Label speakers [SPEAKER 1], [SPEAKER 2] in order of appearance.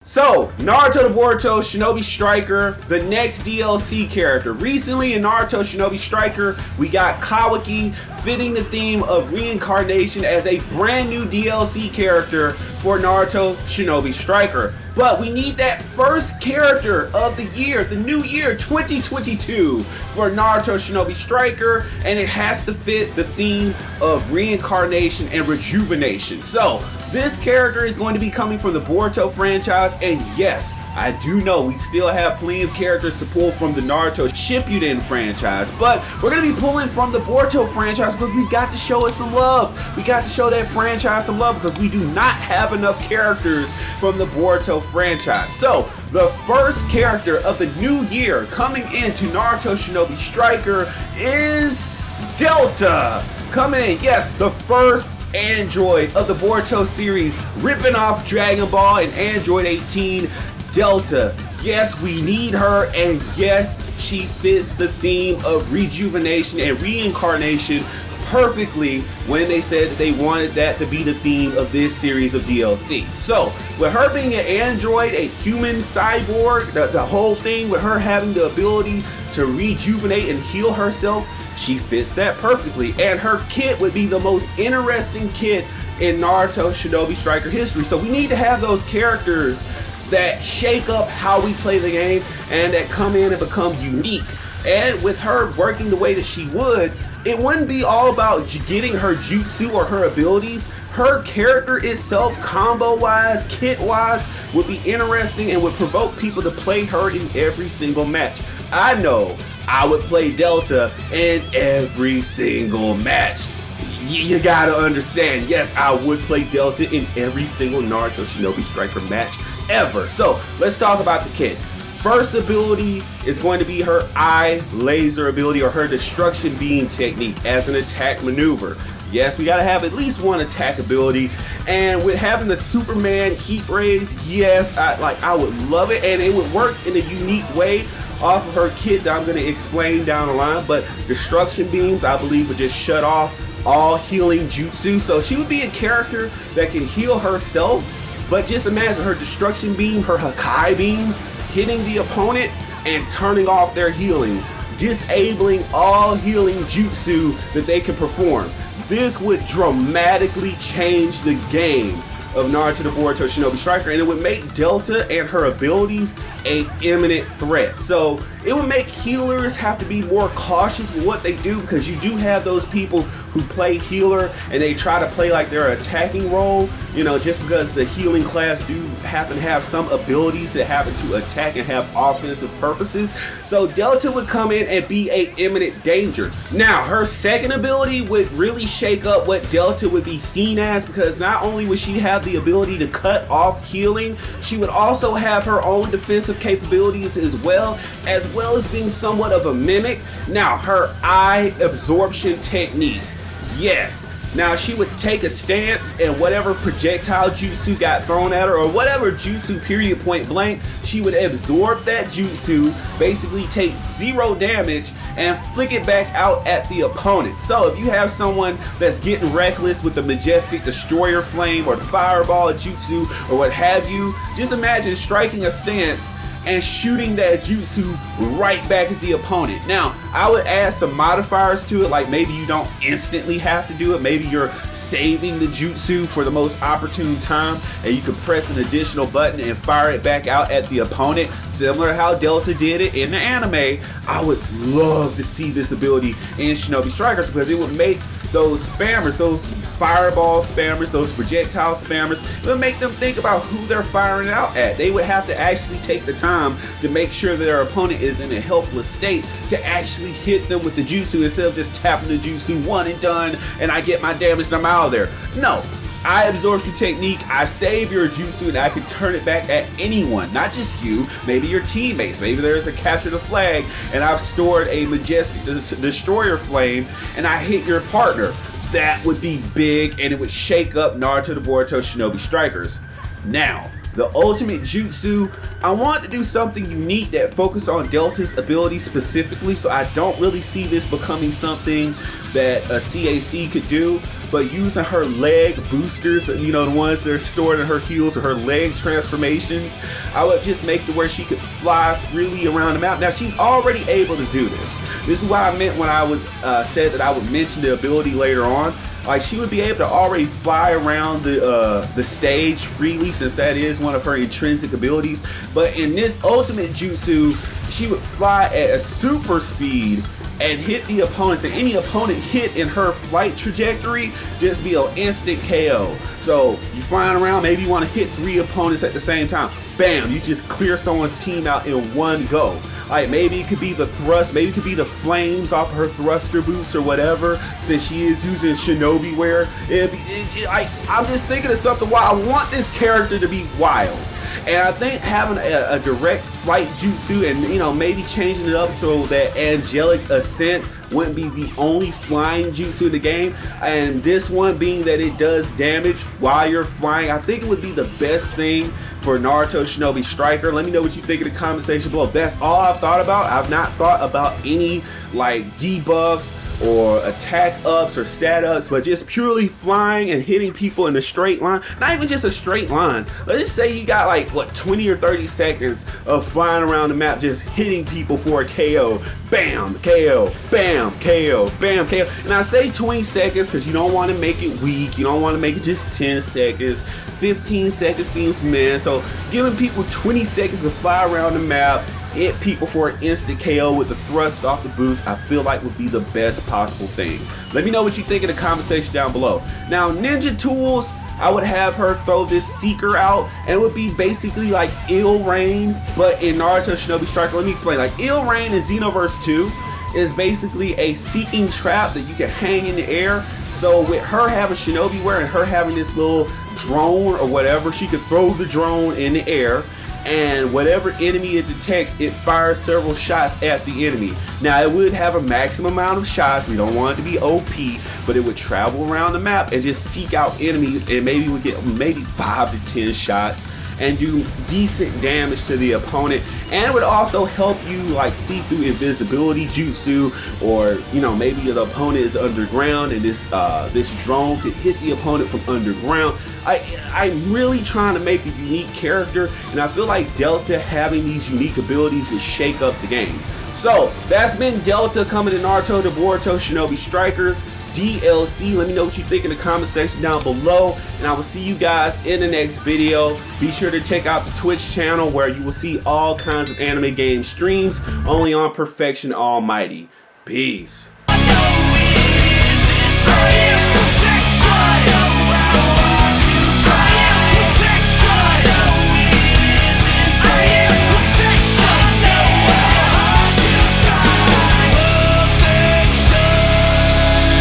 [SPEAKER 1] So, Naruto the Boruto Shinobi Striker, the next DLC character. Recently in Naruto Shinobi Striker, we got Kawaki fitting the theme of reincarnation as a brand new DLC character for Naruto Shinobi Striker. But we need that first character of the year, the new year 2022 for Naruto Shinobi Striker, and it has to fit the theme of reincarnation and rejuvenation. So, this character is going to be coming from the Boruto franchise, and yes, I do know we still have plenty of characters to pull from the Naruto Shippuden franchise, but we're going to be pulling from the Boruto franchise because we got to show it some love. We got to show that franchise some love because we do not have enough characters from the Boruto franchise. So, the first character of the new year coming into Naruto Shinobi Striker is Delta. Coming in, yes, the first android of the Boruto series, ripping off Dragon Ball and Android 18, Delta. Yes, we need her, and yes, she fits the theme of rejuvenation and reincarnation perfectly when they said that they wanted that to be the theme of this series of DLC. So, with her being an android, a human cyborg, the whole thing with her having the ability to rejuvenate and heal herself, she fits that perfectly, and her kit would be the most interesting kit in Naruto Shinobi Striker history. So we need to have those characters that shake up how we play the game and that come in and become unique. And with her working the way that she would, it wouldn't be all about getting her jutsu or her abilities. Her character itself, combo-wise, kit-wise, would be interesting and would provoke people to play her in every single match. I know I would play Delta in every single match. You gotta understand, yes, I would play Delta in every single Naruto Shinobi Striker match ever. So, let's talk about the kit. First ability is going to be her eye laser ability, or her destruction beam technique as an attack maneuver. Yes, we gotta have at least one attack ability, and with having the Superman heat rays, yes, I would love it, and it would work in a unique way off of her kit that I'm going to explain down the line. But destruction beams, I believe, would just shut off all healing jutsu. So she would be a character that can heal herself, but just imagine her destruction beam, her Hakai beams, hitting the opponent and turning off their healing, disabling all healing jutsu that they can perform. This would dramatically change the game of Naruto the Boruto Shinobi Striker, and it would make Delta and her abilities an imminent threat. So it would make healers have to be more cautious with what they do, because you do have those people who play healer and they try to play like their attacking role, you know, just because the healing class do happen to have some abilities that happen to attack and have offensive purposes. So Delta would come in and be an imminent danger. Now, her second ability would really shake up what Delta would be seen as, because not only would she have the ability to cut off healing, she would also have her own defensive capabilities as well as being somewhat of a mimic. Now, her eye absorption technique. Yes. Now, she would take a stance, and whatever projectile jutsu got thrown at her, or whatever jutsu period point blank, she would absorb that jutsu, basically take 0 damage, and flick it back out at the opponent. So if you have someone that's getting reckless with the majestic destroyer flame or the fireball jutsu or what have you, just imagine striking a stance and shooting that jutsu right back at the opponent. Now, I would add some modifiers to it, like maybe you don't instantly have to do it. Maybe you're saving the jutsu for the most opportune time, and you can press an additional button and fire it back out at the opponent, similar to how Delta did it in the anime. I would love to see this ability in Shinobi Strikers, because it would make those spammers, those fireball spammers, those projectile spammers, it would make them think about who they're firing out at. They would have to actually take the time to make sure their opponent is in a helpless state to actually hit them with the jutsu, instead of just tapping the jutsu, one and done, and I get my damage and I'm out of there. No. Eye absorption technique, I save your jutsu and I can turn it back at anyone, not just you, maybe your teammates. Maybe there's a capture the flag and I've stored a majestic destroyer flame and I hit your partner. That would be big, and it would shake up Naruto the Boruto Shinobi Strikers. Now, The ultimate jutsu, I want to do something unique that focus on Delta's ability specifically, so I don't really see this becoming something that a CAC could do, but using her leg boosters, you know, the ones that are stored in her heels or her leg transformations, I would just make it where she could fly freely around the map. Now, she's already able to do this. This is what I meant when I would said that I would mention the ability later on. Like, she would be able to already fly around the stage freely, since that is one of her intrinsic abilities. But in this ultimate jutsu, she would fly at a super speed and hit the opponents, and any opponent hit in her flight trajectory just be an instant KO. So you flying around, maybe you want to hit 3 opponents at the same time. Bam, you just clear someone's team out in one go. Like, maybe it could be the thrust, maybe it could be the flames off her thruster boots or whatever, since she is using Shinobiware. I'm just thinking of something wild. I want this character to be wild. And I think having a direct flight jutsu and, you know, maybe changing it up so that angelic ascent wouldn't be the only flying jutsu in the game, and this one being that it does damage while you're flying, I think it would be the best thing for Naruto Shinobi Striker. Let me know what you think in the comment section below. That's all I've thought about. I've not thought about any like debuffs or attack ups or stat ups, but just purely flying and hitting people in a straight line. Not even just a straight line. Let's just say you got like, what, 20 or 30 seconds of flying around the map just hitting people for a KO. Bam, KO, bam, KO, bam, KO. And I say 20 seconds because you don't want to make it weak. You don't want to make it just 10 seconds. 15 seconds seems meh. So giving people 20 seconds to fly around the map, hit people for an instant KO with the thrust off the boost, I feel like would be the best possible thing. Let me know what you think in the comment section down below. Now, ninja tools, I would have her throw this seeker out, and it would be basically like Ill Rain, but in Naruto Shinobi Striker. Let me explain. Like, Ill Rain in Xenoverse 2 is basically a seeking trap that you can hang in the air. So with her having Shinobiware and her having this little drone or whatever, she could throw the drone in the air, and whatever enemy it detects, it fires several shots at the enemy. Now, it would have a maximum amount of shots. We don't want it to be OP, but it would travel around the map and just seek out enemies, and maybe we get maybe 5 to 10 shots and do decent damage to the opponent. And it would also help you like see through invisibility jutsu, or, you know, maybe the opponent is underground and this drone could hit the opponent from underground. I'm really trying to make a unique character, and I feel like Delta having these unique abilities would shake up the game. So that's been Delta coming to Naruto the Boruto Shinobi Strikers DLC. Let me know what you think in the comment section down below, and I will see you guys in the next video. Be sure to check out the Twitch channel where you will see all kinds of anime game streams only on Perfection Almighty. Peace.